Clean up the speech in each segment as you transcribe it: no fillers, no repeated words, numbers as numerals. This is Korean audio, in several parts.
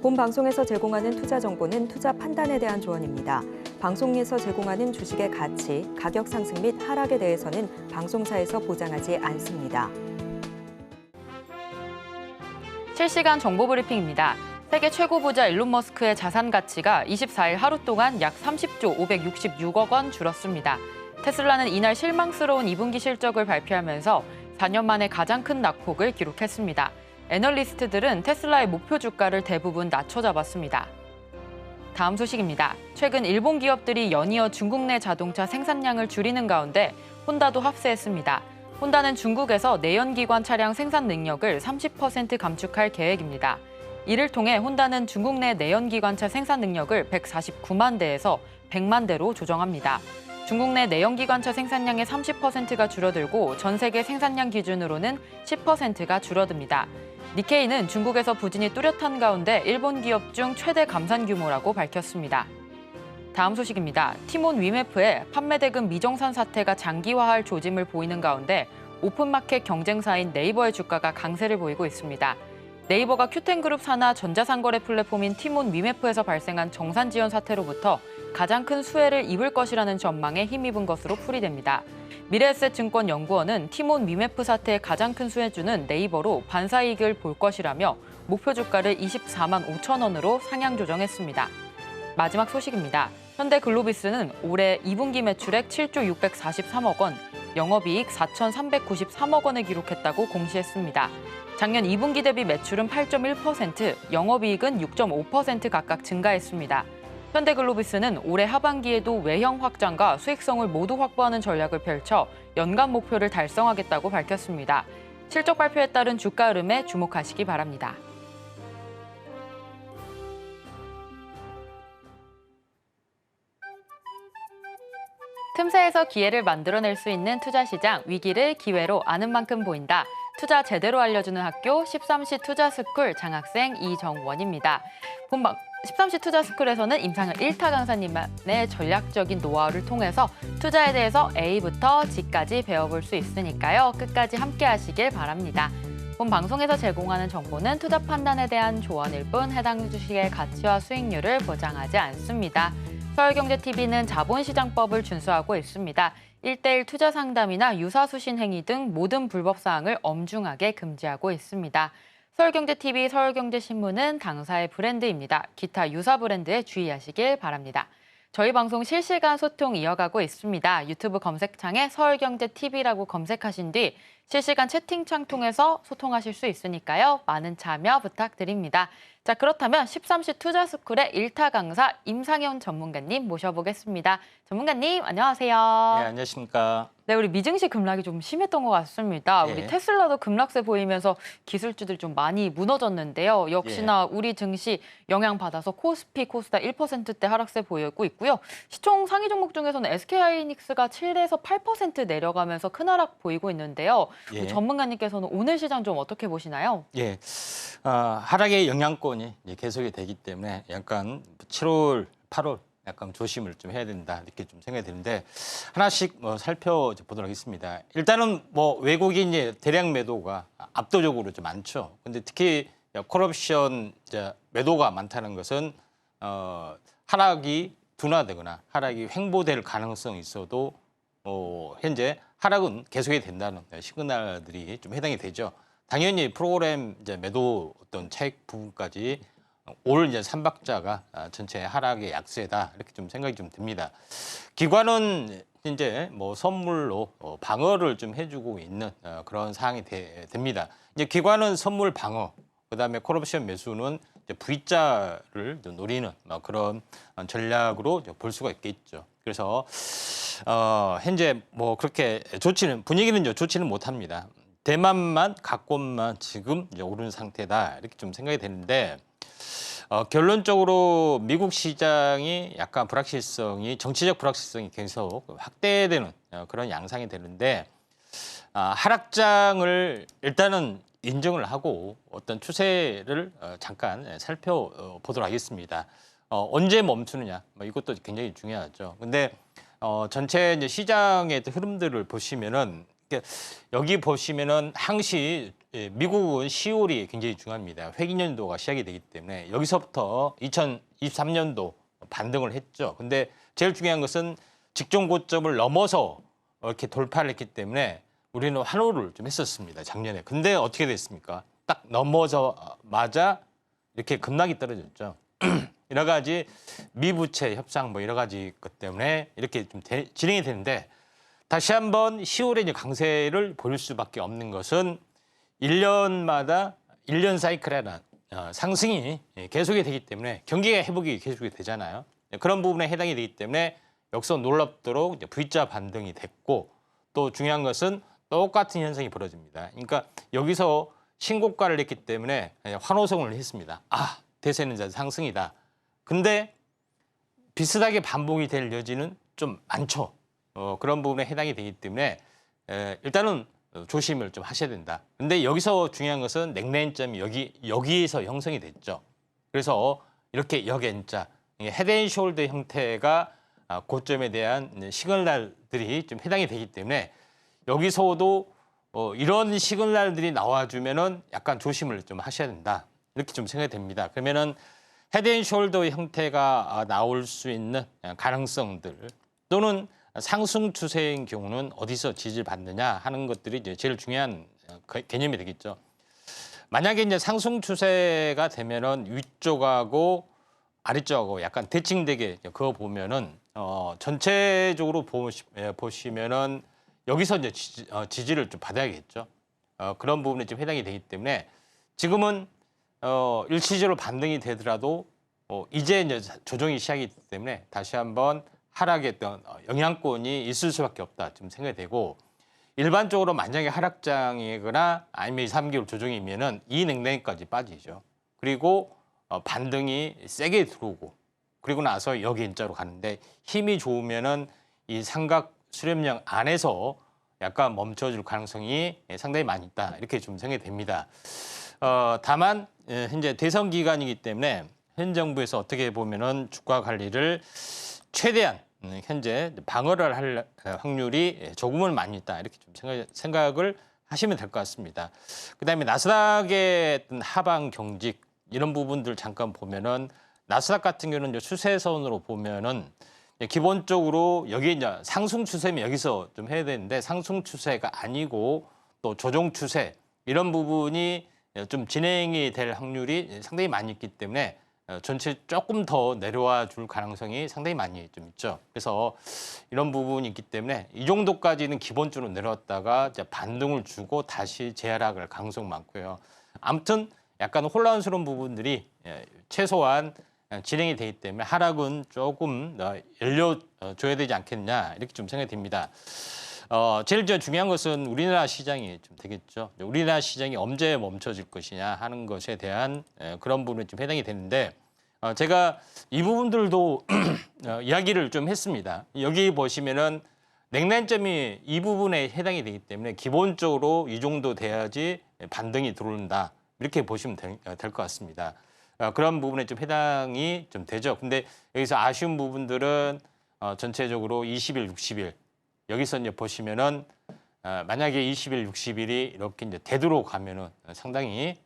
본 방송에서 제공하는 투자 정보는 투자 판단에 대한 조언입니다. 방송에서 제공하는 주식의 가치, 가격 상승 및 하락에 대해서는 방송사에서 보장하지 않습니다. 실시간 정보 브리핑입니다. 세계 최고 부자 일론 머스크의 자산 가치가 24일 하루 동안 약 30조 566억 원 줄었습니다. 테슬라는 이날 실망스러운 2분기 실적을 발표하면서 4년 만에 가장 큰 낙폭을 기록했습니다. 애널리스트들은 테슬라의 목표 주가를 대부분 낮춰잡았습니다. 다음 소식입니다. 최근 일본 기업들이 연이어 중국 내 자동차 생산량을 줄이는 가운데 혼다도 합세했습니다. 혼다는 중국에서 내연기관 차량 생산 능력을 30% 감축할 계획입니다. 이를 통해 혼다는 중국 내 내연기관차 생산 능력을 149만 대에서 100만 대로 조정합니다. 중국 내 내연기관차 생산량의 30%가 줄어들고 전 세계 생산량 기준으로는 10%가 줄어듭니다. 니케이는 중국에서 부진이 뚜렷한 가운데 일본 기업 중 최대 감산 규모라고 밝혔습니다. 다음 소식입니다. 티몬 위메프의 판매 대금 미정산 사태가 장기화할 조짐을 보이는 가운데 오픈마켓 경쟁사인 네이버의 주가가 강세를 보이고 있습니다. 네이버가 큐텐그룹 산하 전자상거래 플랫폼인 티몬 위메프에서 발생한 정산 지연 사태로부터 가장 큰 수혜를 입을 것이라는 전망에 힘입은 것으로 풀이됩니다. 미래에셋증권연구원은 티몬 위메프 사태의 가장 큰 수혜주는 네이버로 반사이익을 볼 것이라며 목표 주가를 24만 5천 원으로 상향 조정했습니다. 마지막 소식입니다. 현대글로비스는 올해 2분기 매출액 7조 643억 원, 영업이익 4,393억 원을 기록했다고 공시했습니다. 작년 2분기 대비 매출은 8.1%, 영업이익은 6.5% 각각 증가했습니다. 현대글로비스는 올해 하반기에도 외형 확장과 수익성을 모두 확보하는 전략을 펼쳐 연간 목표를 달성하겠다고 밝혔습니다. 실적 발표에 따른 주가 흐름에 주목하시기 바랍니다. 틈새에서 기회를 만들어낼 수 있는 투자시장, 위기를 기회로 아는 만큼 보인다. 투자 제대로 알려주는 학교 13시 투자스쿨 장학생 이정원입니다. 본방 13시 투자스쿨에서는 임상현 1타 강사님만의 전략적인 노하우를 통해서 투자에 대해서 A부터 G까지 배워볼 수 있으니까요. 끝까지 함께 하시길 바랍니다. 본 방송에서 제공하는 정보는 투자 판단에 대한 조언일 뿐 해당 주식의 가치와 수익률을 보장하지 않습니다. 서울경제TV는 자본시장법을 준수하고 있습니다. 1:1 투자 상담이나 유사수신 행위 등 모든 불법 사항을 엄중하게 금지하고 있습니다. 서울경제TV, 서울경제신문은 당사의 브랜드입니다. 기타 유사 브랜드에 주의하시길 바랍니다. 저희 방송 실시간 소통 이어가고 있습니다. 유튜브 검색창에 서울경제TV라고 검색하신 뒤 실시간 채팅창 통해서 소통하실 수 있으니까요. 많은 참여 부탁드립니다. 자, 그렇다면 13시 투자스쿨의 1타 강사 임상현 전문가님 모셔보겠습니다. 전문가님, 안녕하세요. 네, 안녕하십니까. 네, 우리 미증시 급락이 좀 심했던 것 같습니다. 예. 우리 테슬라도 급락세 보이면서 기술주들 좀 많이 무너졌는데요. 역시나 우리 증시 영향받아서 코스피, 코스닥 1%대 하락세 보이고 있고요. 시총 상위 종목 중에서는 SK하이닉스가 7에서 8% 내려가면서 큰 하락 보이고 있는데요. 예. 전문가님께서는 오늘 시장 좀 어떻게 보시나요? 예, 하락의 영향권이 이제 계속이 되기 때문에 약간 7월, 8월 약간 조심을 좀 해야 된다 이렇게 좀 생각이 드는데 하나씩 살펴보도록 하겠습니다. 일단은 외국인의 대량 매도가 압도적으로 좀 많죠. 근데 특히 콜옵션 매도가 많다는 것은 하락이 둔화되거나 하락이 횡보될 가능성이 있어도 현재 하락은 계속이 된다는 시그널들이 좀 해당이 되죠. 당연히 프로그램 매도 어떤 차익 부분까지 올 3박자가 전체 하락의 약세다 이렇게 좀 생각이 좀 듭니다. 기관은 이제 선물로 방어를 좀 해주고 있는 그런 상황이 됩니다. 이제 기관은 선물 방어, 그다음에 콜옵션 매수는 이제 V자를 노리는 그런 전략으로 볼 수가 있겠죠. 그래서 현재 그렇게 분위기는 좋지는 못합니다. 대만만 각권만 지금 이제 오르는 상태다 이렇게 좀 생각이 되는데 결론적으로 미국 시장이 약간 정치적 불확실성이 계속 확대되는 그런 양상이 되는데 하락장을 일단은 인정을 하고 어떤 추세를 잠깐 살펴보도록 하겠습니다. 언제 멈추느냐 이것도 굉장히 중요하죠. 근데 전체 이제 시장의 흐름들을 보시면은 여기 보시면은 항시 미국은 10월이 굉장히 중요합니다. 회기년도가 시작이 되기 때문에 여기서부터 2023년도 반등을 했죠. 근데 제일 중요한 것은 직전 고점을 넘어서 이렇게 돌파를 했기 때문에 우리는 환호를 좀 했었습니다. 작년에. 근데 어떻게 됐습니까? 딱 넘어서마자 이렇게 급락이 떨어졌죠. 여러 가지 미부채 협상 뭐 여러 가지 것 때문에 이렇게 좀 진행이 되는데 다시 한번 10월에 이제 강세를 보일 수밖에 없는 것은 1년마다 1년 사이클에는 상승이 계속이 되기 때문에 경기가 회복이 계속이 되잖아요. 그런 부분에 해당이 되기 때문에 여기서 놀랍도록 이제 V자 반등이 됐고 또 중요한 것은 똑같은 현상이 벌어집니다. 그러니까 여기서 신고가를 냈기 때문에 환호성을 했습니다. 아, 대세는 이제 상승이다. 근데 비슷하게 반복이 될 여지는 좀 많죠. 그런 부분에 해당이 되기 때문에 일단은 조심을 좀 하셔야 된다. 근데 여기서 중요한 것은 넥라인점이 여기에서 형성이 됐죠. 그래서 이렇게 역N자, 헤드앤숄더 형태가 고점에 대한 시그널들이 좀 해당이 되기 때문에 여기서도 이런 시그널들이 나와주면은 약간 조심을 좀 하셔야 된다. 이렇게 좀 생각이 됩니다. 그러면은 헤드앤숄더 형태가 나올 수 있는 가능성들 또는 상승 추세인 경우는 어디서 지지를 받느냐 하는 것들이 이제 제일 중요한 개념이 되겠죠. 만약에 이제 상승 추세가 되면은 위쪽하고 아래쪽하고 약간 대칭되게 그거 보면은 전체적으로 보시면은 여기서 이제 지지를 좀 받아야겠죠. 그런 부분에 좀 해당이 되기 때문에 지금은 일시적으로 반등이 되더라도 이제 이제 조정이 시작이기 때문에 다시 한번 하락의 어떤 영향권이 있을 수밖에 없다 좀 생각이 되고 일반적으로 만약에 하락장이거나 아니면 2, 3개월 조정이면은 이 넥라인까지 빠지죠. 그리고 반등이 세게 들어오고 그리고 나서 여기 N자로 가는데 힘이 좋으면은 이 삼각 수렴령 안에서 약간 멈춰줄 가능성이 상당히 많이 있다 이렇게 좀 생각이 됩니다. 다만 현재 대선 기간이기 때문에 현 정부에서 어떻게 보면은 주가 관리를 최대한 현재 방어를 할 확률이 조금은 많이 있다 이렇게 좀 생각을 하시면 될 것 같습니다. 그다음에 나스닥의 어떤 하방 경직 이런 부분들 잠깐 보면은 나스닥 같은 경우는 이제 추세선으로 보면은 기본적으로 여기 이제 상승 추세면 여기서 좀 해야 되는데 상승 추세가 아니고 또 조정 추세 이런 부분이 좀 진행이 될 확률이 상당히 많이 있기 때문에 전체 조금 더 내려와 줄 가능성이 상당히 많이 좀 있죠. 그래서 이런 부분이 있기 때문에 이 정도까지는 기본적으로 내려왔다가 이제 반등을 주고 다시 재하락을 가능성 많고요. 아무튼 약간 혼란스러운 부분들이 최소한 진행이 되기 때문에 하락은 조금 열려줘야 되지 않겠냐 이렇게 좀 생각이 듭니다. 제일 중요한 것은 우리나라 시장이 좀 되겠죠. 우리나라 시장이 언제 멈춰질 것이냐 하는 것에 대한 그런 부분에 좀 해당이 되는데 제가 이 부분들도 이야기를 좀 했습니다. 여기 보시면은 넥라인점이 이 부분에 해당이 되기 때문에 기본적으로 이 정도 돼야지 반등이 들어온다 이렇게 보시면 될 것 같습니다. 그런 부분에 좀 해당이 좀 되죠. 근데 여기서 아쉬운 부분들은 전체적으로 20일, 60일 여기서 이제 보시면은 만약에 20일, 60일이 이렇게 이제 되도록 가면은 상당히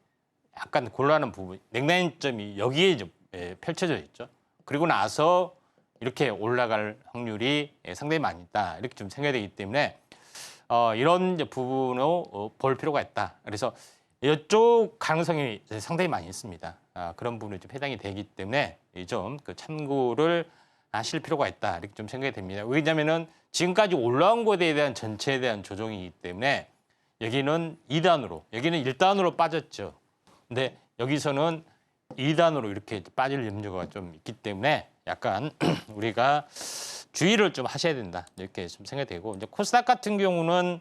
약간 곤란한 부분, 넥라인점이 여기에 이제 펼쳐져 있죠. 그리고 나서 이렇게 올라갈 확률이 상당히 많이 있다 이렇게 좀 생각이 되기 때문에 이런 이제 부분을 볼 필요가 있다. 그래서 이쪽 가능성이 상당히 많이 있습니다. 그런 부분에 좀 해당이 되기 때문에 좀 그 참고를 하실 필요가 있다 이렇게 좀 생각이 됩니다. 왜냐하면은 지금까지 올라온 것에 대한 전체에 대한 조정이기 때문에 여기는 2단으로, 여기는 1단으로 빠졌죠. 근데 여기서는 2단으로 이렇게 빠질 염려가 좀 있기 때문에 약간 우리가 주의를 좀 하셔야 된다 이렇게 좀 생각이 되고 이제 코스닥 같은 경우는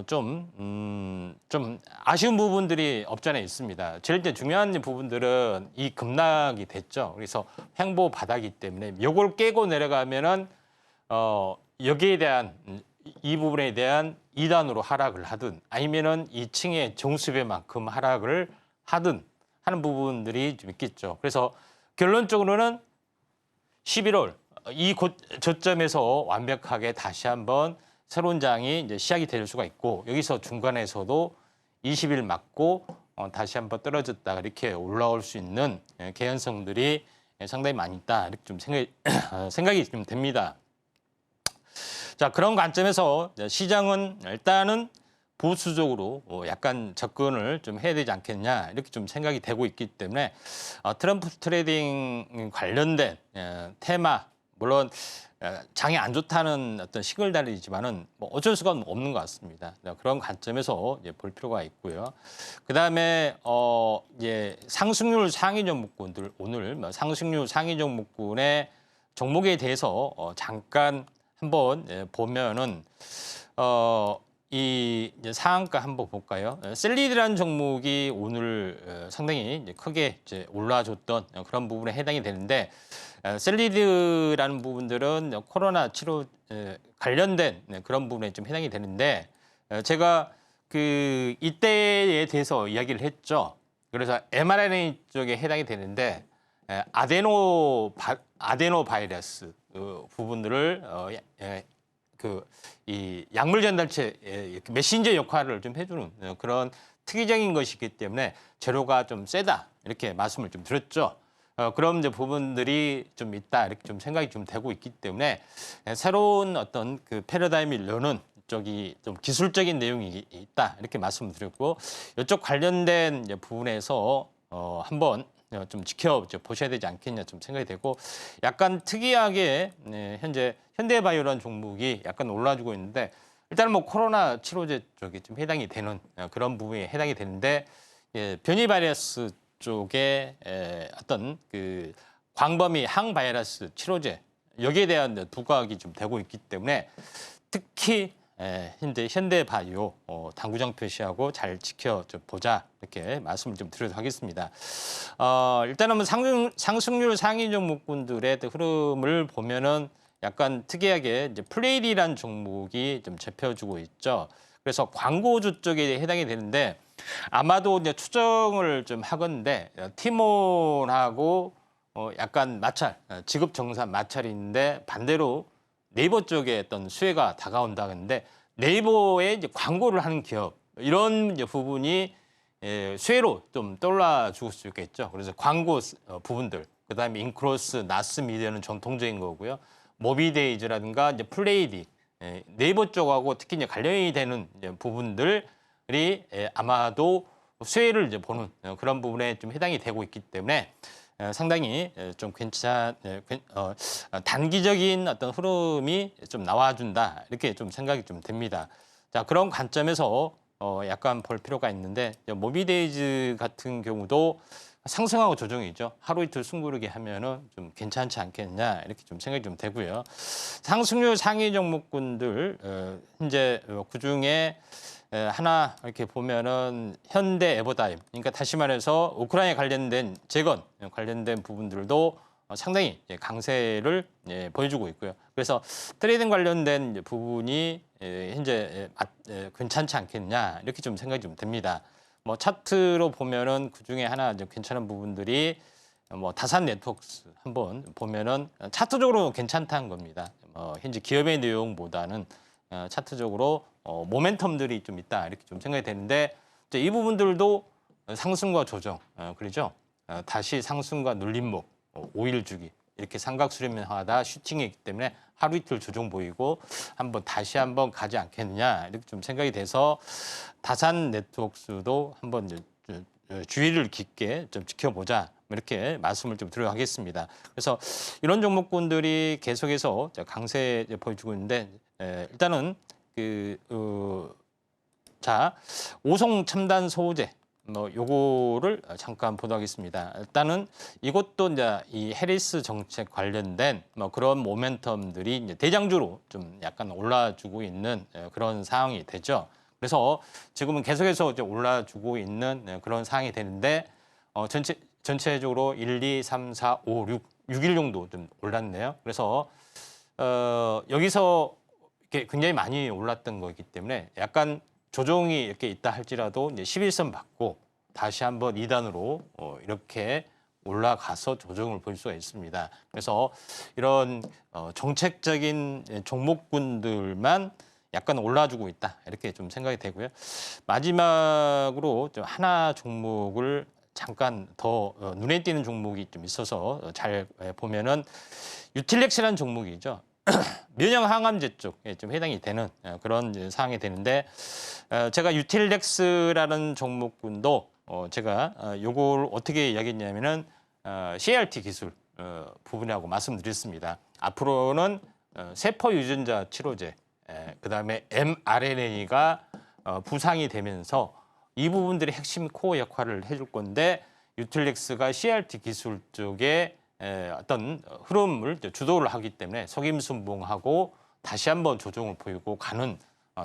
좀 아쉬운 부분들이 없지 않아 있습니다. 제일 이제 중요한 부분들은 이 급락이 됐죠. 그래서 횡보 바닥이기 때문에 이걸 깨고 내려가면은 여기에 대한 이 부분에 대한 2단으로 하락을 하든 아니면은 2층의 정수배만큼 하락을 하든 하는 부분들이 좀 있겠죠. 그래서 결론적으로는 11월 이 저점에서 완벽하게 다시 한번 새로운 장이 이제 시작이 될 수가 있고 여기서 중간에서도 20일 맞고 다시 한번 떨어졌다가 이렇게 올라올 수 있는 개연성들이 상당히 많이 있다 이렇게 좀 생각이 좀 됩니다. 자, 그런 관점에서 시장은 일단은 보수적으로 약간 접근을 좀 해야 되지 않겠냐 이렇게 좀 생각이 되고 있기 때문에 트럼프 트레이딩 관련된 테마 물론 장이 안 좋다는 어떤 시글달이지만은 뭐 어쩔 수가 없는 것 같습니다. 그런 관점에서 이제 볼 필요가 있고요. 그 다음에 이제 상승률 상위 종목군들 오늘 상승률 상위 종목군의 종목에 대해서 잠깐 한번 보면은 이 이제 상한가 한번 볼까요? 셀리드라는 종목이 오늘 상당히 이제 크게 이제 올라줬던 그런 부분에 해당이 되는데 셀리드라는 부분들은 코로나 치료 관련된 그런 부분에 좀 해당이 되는데 제가 그 이때에 대해서 이야기를 했죠. 그래서 mRNA 쪽에 해당이 되는데 아데노 바이러스 부분들을 이 약물 전달체 메신저 역할을 좀 해주는 그런 특이적인 것이기 때문에 재료가 좀 세다 이렇게 말씀을 좀 드렸죠. 그런 이제 부분들이 좀 있다 이렇게 좀 생각이 좀 되고 있기 때문에 새로운 어떤 그 패러다임을 여는 쪽이 좀 기술적인 내용이 있다 이렇게 말씀을 드렸고 이쪽 관련된 이제 부분에서 한번 좀 지켜보셔야 되지 않겠냐 좀 생각이 되고 약간 특이하게 현재 현대바이오라는 종목이 약간 올라주고 있는데 일단은 뭐 코로나 치료제 쪽에 좀 해당이 되는 그런 부분에 해당이 되는데 변이 바이러스 쪽에 어떤 그 광범위 항바이러스 치료제 여기에 대한 부각이 좀 되고 있기 때문에 특히 현대바이오 당구장 표시하고 잘 지켜보자 이렇게 말씀을 좀 드리도록 하겠습니다. 일단은 뭐 상승률 상위 종목군들의 흐름을 보면은 약간 특이하게 이제 플레이리라는 종목이 좀 잡혀주고 있죠. 그래서 광고주 쪽에 해당이 되는데 아마도 이제 추정을 좀 하건데 티몬하고 약간 마찰, 지급 정산 마찰인데 반대로 네이버 쪽에 어떤 수혜가 다가온다 했는데 네이버에 이제 광고를 하는 기업 이런 이제 부분이 수혜로 좀 떠올라 줄 수 있겠죠. 그래서 광고 부분들, 그다음에 인크로스, 나스미디어는 전통적인 거고요. 모비데이즈라든가 이제 플레이디, 네이버 쪽하고 특히 이제 관련이 되는 이제 부분들이 아마도 수혜를 이제 보는 그런 부분에 좀 해당이 되고 있기 때문에 상당히 좀 단기적인 어떤 흐름이 좀 나와준다 이렇게 좀 생각이 좀 됩니다. 자, 그런 관점에서 약간 볼 필요가 있는데 모비데이즈 같은 경우도 상승하고 조정이죠. 하루 이틀 숨고르게 하면은 좀 괜찮지 않겠냐 이렇게 좀 생각이 좀 되고요. 상승률 상위 종목군들 현재 그 중에 하나 이렇게 보면은 현대 에버다임, 그러니까 다시 말해서 우크라이나 관련된 재건 관련된 부분들도 상당히 강세를 보여주고 있고요. 그래서 트레이딩 관련된 부분이 현재 괜찮지 않겠냐 이렇게 좀 생각이 좀 됩니다. 뭐 차트로 보면은 그 중에 하나 이제 괜찮은 부분들이 뭐 다산 네트워크스 한번 보면은 차트적으로 괜찮다는 겁니다. 현재 기업의 내용보다는 차트적으로 모멘텀들이 좀 있다 이렇게 좀 생각이 되는데 이 부분들도 상승과 조정 그러죠. 다시 상승과 눌림목 5일 주기 이렇게 삼각 수렴하다 슈팅이기 때문에 하루 이틀 조정 보이고 다시 한번 가지 않겠느냐 이렇게 좀 생각이 돼서 다산 네트워크스도 한번 주의를 깊게 좀 지켜보자 이렇게 말씀을 좀 드리도록 하겠습니다. 그래서 이런 종목군들이 계속해서 강세 보여주고 있는데 일단은 오송 첨단 소재 요거를 잠깐 보도록 하겠습니다. 일단은 이것도 이제 이 해리스 정책 관련된 그런 모멘텀들이 이제 대장주로 좀 약간 올라주고 있는 그런 상황이 되죠. 그래서 지금은 계속해서 이제 올라주고 있는 그런 상황이 되는데 전체적으로 1, 2, 3, 4, 5, 6일 정도 좀 올랐네요. 그래서 여기서 이렇게 굉장히 많이 올랐던 거기 때문에 약간 조정이 이렇게 있다 할지라도 이제 11선 받고 다시 한번 2단으로 이렇게 올라가서 조정을 볼 수가 있습니다. 그래서 이런 정책적인 종목군들만 약간 올라주고 있다 이렇게 좀 생각이 되고요. 마지막으로 좀 하나 종목을 잠깐 더 눈에 띄는 종목이 좀 있어서 잘 보면은 유틸렉스라는 종목이죠. 면역 항암제 쪽에 좀 해당이 되는 그런 이제 사항이 되는데 제가 유틸렉스라는 종목군도 제가 요걸 어떻게 이야기했냐면은 CRT 기술 부분이라고 말씀드렸습니다. 앞으로는 세포 유전자 치료제, 그다음에 mRNA가 부상이 되면서 이 부분들이 핵심 코어 역할을 해줄 건데 유틸렉스가 CRT 기술 쪽에 어떤 흐름을 주도를 하기 때문에 속임수봉하고 다시 한번 조정을 보이고 가는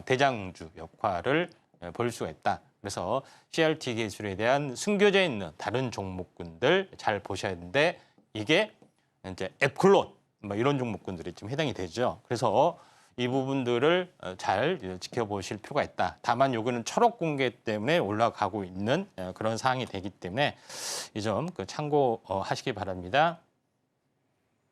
대장주 역할을 보일 수가 있다. 그래서 CRT 기술에 대한 숨겨져 있는 다른 종목군들 잘 보셔야 되는데 이게 이제 앱클론 뭐 이런 종목군들이 좀 해당이 되죠. 그래서 이 부분들을 잘 지켜보실 필요가 있다. 다만 요거는 철학 공개 때문에 올라가고 있는 그런 사항이 되기 때문에 이 점 참고하시기 바랍니다.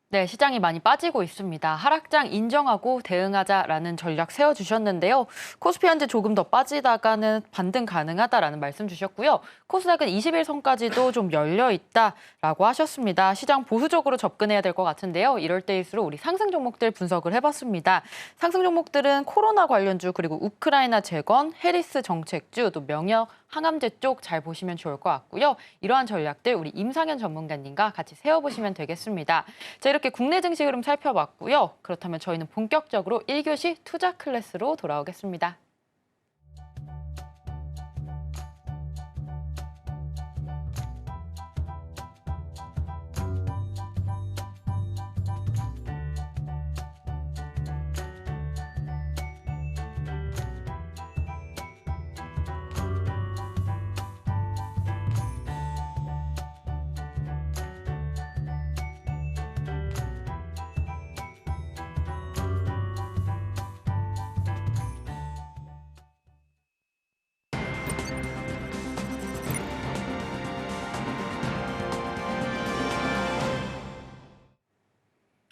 네, 시장이 많이 빠지고 있습니다. 하락장 인정하고 대응하자라는 전략 세워주셨는데요. 코스피 현재 조금 더 빠지다가는 반등 가능하다라는 말씀 주셨고요. 코스닥은 20일선까지도 좀 열려 있다라고 하셨습니다. 시장 보수적으로 접근해야 될 것 같은데요. 이럴 때일수록 우리 상승 종목들 분석을 해봤습니다. 상승 종목들은 코로나 관련주 그리고 우크라이나 재건, 해리스 정책주, 또 명역, 항암제 쪽 잘 보시면 좋을 것 같고요. 이러한 전략들 우리 임상현 전문가님과 같이 세워보시면 되겠습니다. 자, 이렇게 국내 증시 흐름 살펴봤고요. 그렇다면 저희는 본격적으로 1교시 투자 클래스로 돌아오겠습니다.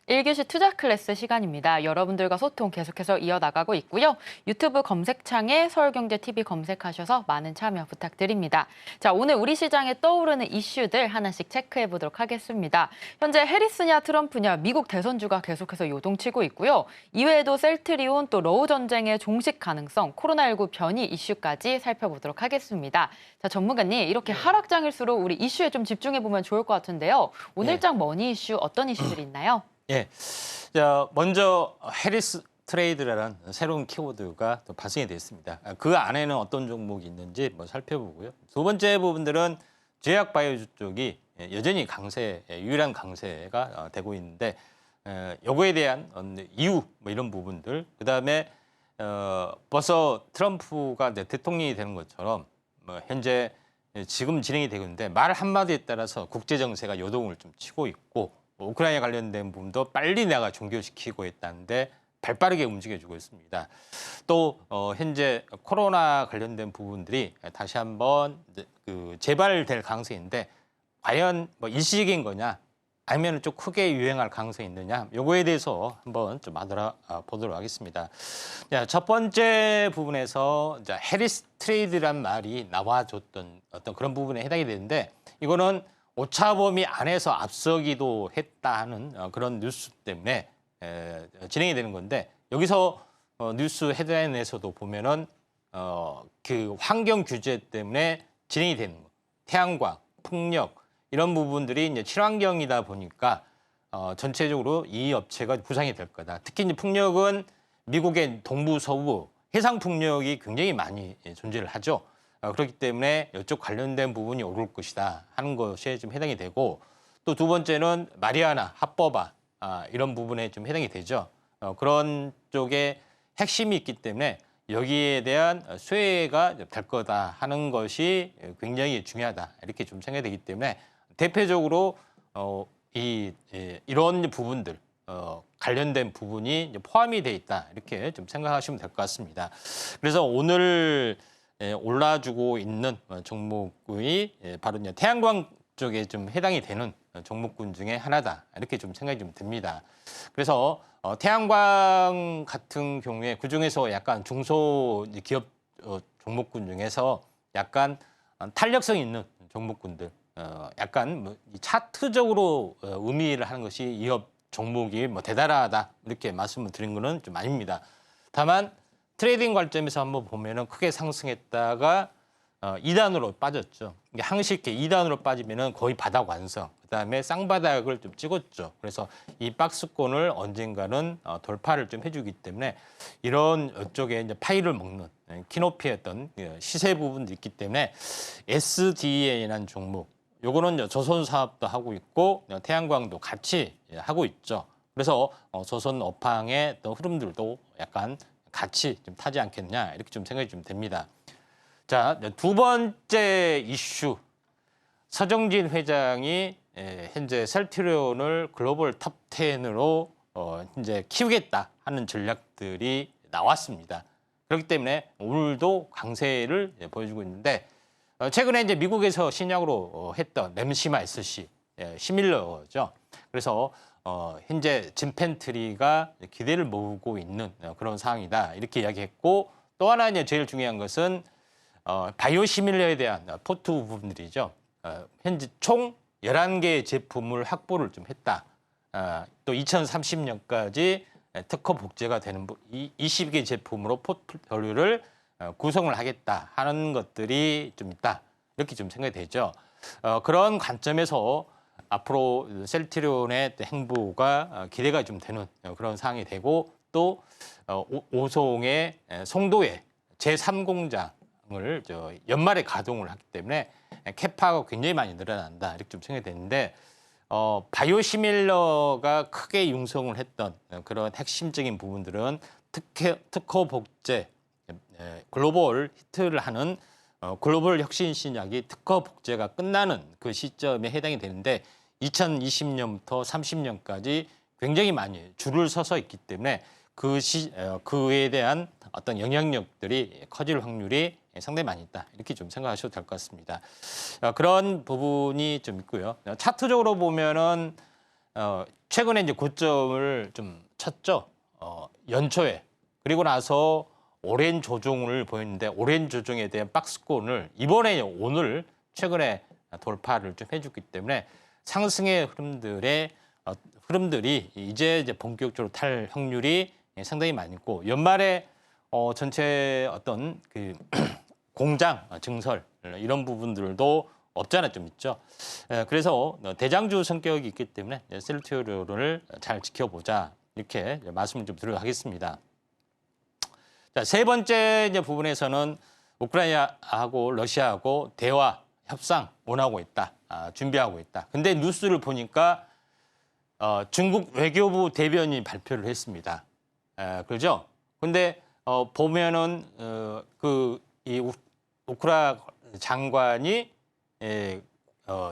일교시 투자 클래스 시간입니다. 여러분들과 소통 계속해서 이어나가고 있고요. 유튜브 검색창에 서울경제TV 검색하셔서 많은 참여 부탁드립니다. 자, 오늘 우리 시장에 떠오르는 이슈들 하나씩 체크해 보도록 하겠습니다. 현재 해리스냐 트럼프냐 미국 대선주가 계속해서 요동치고 있고요. 이외에도 셀트리온 또 러우 전쟁의 종식 가능성, 코로나19 변이 이슈까지 살펴보도록 하겠습니다. 자, 전문가님, 이렇게 하락장일수록 우리 이슈에 좀 집중해 보면 좋을 것 같은데요. 오늘장 머니 이슈 어떤 이슈들이 있나요? 예. 자, 먼저 해리스 트레이드라는 새로운 키워드가 또 발생이 됐습니다. 그 안에는 어떤 종목이 있는지 뭐 살펴보고요. 두 번째 부분들은 제약 바이오주 쪽이 여전히 유일한 강세가 되고 있는데 요거에 대한 이유 뭐 이런 부분들, 그다음에 벌써 트럼프가 대통령이 되는 것처럼 뭐 현재 지금 진행이 되고 있는데 말 한마디에 따라서 국제 정세가 요동을 좀 치고 있고 우크라이나 관련된 부분도 빨리 내가 종결시키고 있다는데 발빠르게 움직여주고 있습니다. 또 현재 코로나 관련된 부분들이 다시 한번 재발될 가능성인데 과연 뭐 일시적인 거냐 아니면 좀 크게 유행할 가능성이 있느냐 요거에 대해서 한번 좀 알아보도록 하겠습니다. 자, 첫 번째 부분에서 해리스 트레이드란 말이 나와줬던 어떤 그런 부분에 해당이 되는데 이거는 오차범위 안에서 앞서기도 했다 하는 그런 뉴스 때문에 진행이 되는 건데 여기서 뉴스 헤드라인에서도 보면은 그 환경 규제 때문에 진행이 되는 거. 태양광, 풍력 이런 부분들이 이제 친환경이다 보니까 전체적으로 이 업체가 부상이 될 거다. 특히 이제 풍력은 미국의 동부, 서부 해상 풍력이 굉장히 많이 존재를 하죠. 그렇기 때문에 이쪽 관련된 부분이 오를 것이다 하는 것에 좀 해당이 되고 또 두 번째는 마리아나, 합법화 이런 부분에 좀 해당이 되죠. 그런 쪽에 핵심이 있기 때문에 여기에 대한 수혜가 될 거다 하는 것이 굉장히 중요하다 이렇게 좀 생각이 되기 때문에 대표적으로 이런 부분들 관련된 부분이 포함이 돼 있다 이렇게 좀 생각하시면 될 것 같습니다. 그래서 오늘 올라주고 있는 종목이 바로 태양광 쪽에 좀 해당이 되는 종목군 중에 하나다. 이렇게 좀 생각이 좀 듭니다. 그래서 태양광 같은 경우에 그중에서 약간 중소기업 종목군 중에서 약간 탄력성 있는 종목군들, 약간 뭐 차트적으로 의미를 하는 것이 이 업 종목이 뭐 대단하다 이렇게 말씀을 드린 거는 좀 아닙니다. 다만 트레이딩 관점에서 한번 보면은 크게 상승했다가 2단으로 빠졌죠. 이게 항식계 2단으로 빠지면은 거의 바닥 완성. 그다음에 쌍바닥을 좀 찍었죠. 그래서 이 박스권을 언젠가는 돌파를 좀 해주기 때문에 이런 이쪽에 이제 파이를 먹는 키높이의 어떤 시세 부분도 있기 때문에 SDA라는 종목, 요거는 이제 조선 사업도 하고 있고 태양광도 같이 하고 있죠. 그래서 조선 업황의 또 흐름들도 약간 같이 좀 타지 않겠냐 이렇게 좀 생각이 좀 됩니다. 자, 두 번째 이슈. 서정진 회장이 현재 셀트리온을 글로벌 톱 10으로 이제 키우겠다 하는 전략들이 나왔습니다. 그렇기 때문에 오늘도 강세를 보여주고 있는데 최근에 이제 미국에서 신약으로 했던 램시마 SC 시밀러죠. 그래서 현재 짐 펜트리가 기대를 모으고 있는 그런 상황이다 이렇게 이야기했고, 또 하나 이제 제일 중요한 것은 바이오시밀러에 대한 포트 부분들이죠. 현재 총 11개의 제품을 확보를 좀 했다. 또 2030년까지 특허 복제가 되는 20개 제품으로 포트폴리오를 구성을 하겠다 하는 것들이 좀 있다. 이렇게 좀 생각이 되죠. 그런 관점에서 앞으로 셀트리온의 행보가 기대가 좀 되는 그런 상황이 되고, 또 오송의 송도에 제3공장을 연말에 가동을 하기 때문에 캐파가 굉장히 많이 늘어난다 이렇게 좀 생각이 되는데, 바이오시밀러가 크게 융성을 했던 그런 핵심적인 부분들은 특허 복제, 글로벌 히트를 하는 글로벌 혁신 신약이 특허 복제가 끝나는 그 시점에 해당이 되는데 2020년부터 30년까지 굉장히 많이 줄을 서서 있기 때문에 그에 대한 어떤 영향력들이 커질 확률이 상당히 많이 있다. 이렇게 좀 생각하셔도 될 것 같습니다. 그런 부분이 좀 있고요. 차트적으로 보면은 최근에 이제 고점을 좀 쳤죠. 연초에. 그리고 나서 오랜 조정을 보였는데 오랜 조정에 대한 박스권을 이번에 오늘 최근에 돌파를 좀 해줬기 때문에 상승의 흐름들이 이제 본격적으로 탈 확률이 상당히 많이 있고, 연말에 전체 어떤 그 공장 증설 이런 부분들도 없잖아 좀 있죠. 그래서 대장주 성격이 있기 때문에 셀트리온을 잘 지켜보자 이렇게 말씀을 좀 드리도록 하겠습니다. 자, 세 번째 이제 부분에서는 우크라이나하고 러시아하고 대화 협상 원하고 있다, 준비하고 있다. 근데 뉴스를 보니까 중국 외교부 대변인이 발표를 했습니다. 그렇죠? 근데 보면은 이 우크라 장관이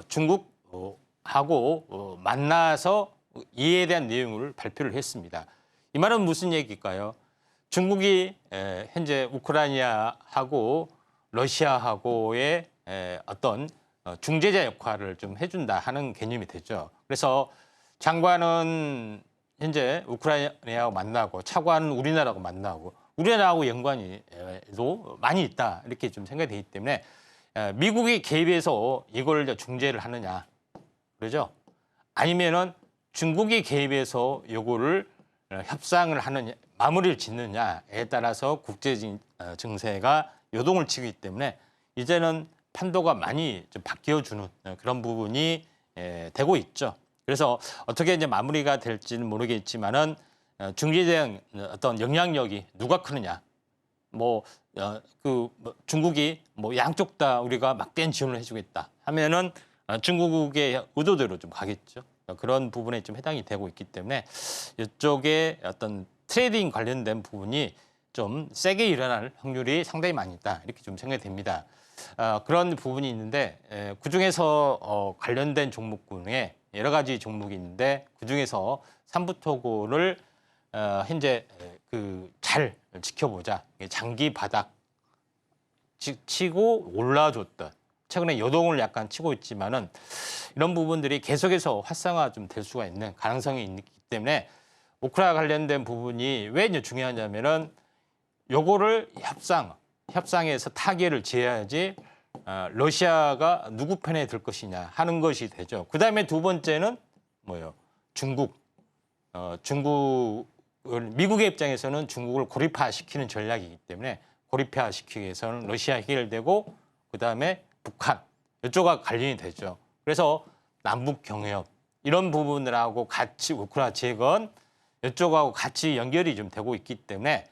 중국하고 만나서 이에 대한 내용을 발표를 했습니다. 이 말은 무슨 얘기일까요? 중국이 현재 우크라이나하고 러시아하고의 어떤 중재자 역할을 좀 해준다 하는 개념이 되죠. 그래서 장관은 현재 우크라이나하고 만나고 차관은 우리나라하고 만나고 우리나라하고 연관이도 많이 있다 이렇게 좀 생각이 되기 때문에 미국이 개입해서 이걸 중재를 하느냐, 그러죠? 아니면은 중국이 개입해서 이거를 협상을 하느냐, 마무리를 짓느냐에 따라서 국제 증세가 요동을 치기 때문에 이제는 판도가 많이 좀 바뀌어주는 그런 부분이 되고 있죠. 그래서 어떻게 이제 마무리가 될지는 모르겠지만은 중재자의 어떤 영향력이 누가 크느냐, 중국이 양쪽 다 우리가 막대한 지원을 해주겠다 하면은 중국의 의도대로 좀 가겠죠. 그런 부분에 좀 해당이 되고 있기 때문에 이쪽에 어떤 트레이딩 관련된 부분이 좀 세게 일어날 확률이 상당히 많이 있다 이렇게 좀 생각이 됩니다. 그런 부분이 있는데 그중에서 관련된 종목군에 여러 가지 종목이 있는데 그중에서 삼부토고를 현재 잘 지켜보자. 장기 바닥 치고 올라줬던, 최근에 요동을 약간 치고 있지만은 이런 부분들이 계속해서 활성화 좀 될 수가 있는 가능성이 있기 때문에 우크라이나 관련된 부분이 왜 이제 중요하냐면은 요거를 협상에서 타결을 지어야지 러시아가 누구 편에 들 것이냐 하는 것이 되죠. 그다음에 두 번째는 뭐예요? 중국을 미국의 입장에서는 중국을 고립화시키는 전략이기 때문에 고립화시키기 위해서는 러시아 해결되고 그다음에 북한 이쪽과 관련이 되죠. 그래서 남북 경협 이런 부분들하고 같이 우크라이나 재건 이쪽하고 같이 연결이 좀 되고 있기 때문에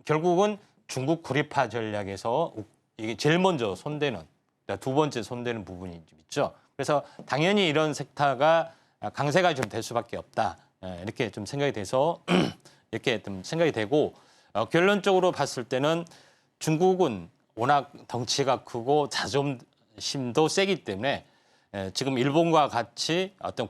결국은 중국 고립화 전략에서 이게 제일 먼저 손대는 두 번째 손대는 부분이 좀 있죠. 그래서 당연히 이런 섹터가 강세가 좀 될 수밖에 없다. 이렇게 좀 생각이 돼서 이렇게 좀 생각이 되고 결론적으로 봤을 때는 중국은 워낙 덩치가 크고 자존심도 세기 때문에 지금 일본과 같이 어떤